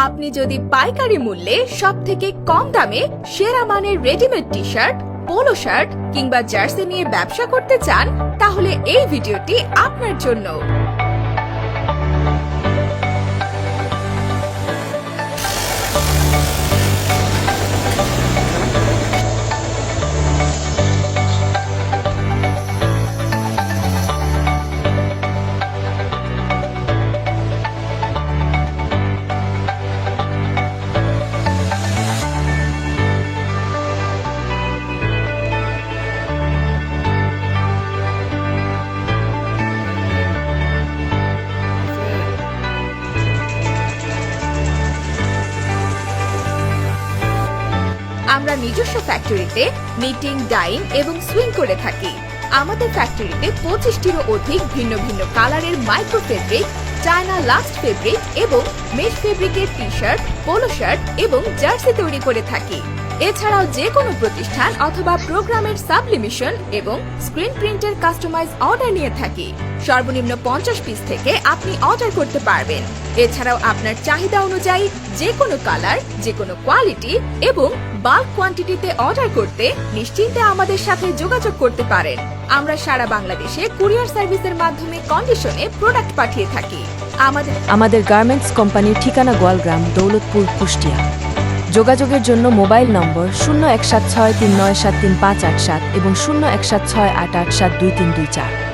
আপনি যদি পাইকারি মূল্যে সবথেকে কম দামে সেরা মানের রেডিমেড টি শার্ট, পোলো শার্ট কিংবা জার্সি নিয়ে ব্যবসা করতে চান, তাহলে এই ভিডিওটি আপনার জন্য। আমরা নিজস্ব ফ্যাক্টরিতে নিটিং, ডাইং এবং সুইং করে থাকি। আমাদের ফ্যাক্টরিতে 25টিরও অধিক ভিন্ন ভিন্ন কালারের micro fabric, China lux fabric এবং মেশ ফেব্রিকের টি শার্ট, পোলো শার্ট এবং জার্সি তৈরি করে থাকি। এছাড়াও যে কোনো প্রতিষ্ঠান অথবা প্রোগ্রামের সাবলিমিশন এবং স্ক্রিন প্রিন্টের কাস্টমাইজ অর্ডার নিয়ে থাকি। সর্বনিম্ন 50 পিস থেকে আপনি অর্ডার করতে পারবেন। এছাড়াও আপনার চাহিদা অনুযায়ী যে কোনো কালার, যে কোনো কোয়ালিটি এবং বাল্ক কোয়ান্টিটিতে অর্ডার করতে নিশ্চিন্তে আমাদের সাথে যোগাযোগ করতে পারেন। আমরা সারা বাংলাদেশে কুরিয়ার সার্ভিসের মাধ্যমে কন্ডিশনে প্রোডাক্ট পাঠিয়ে থাকি। আমাদের গার্মেন্টস কোম্পানির ঠিকানা গোয়ালগ্রাম, দৌলতপুর, কুষ্টিয়া। যোগাযোগের জন্য মোবাইল নম্বর 017639733587 এবং 017688722324।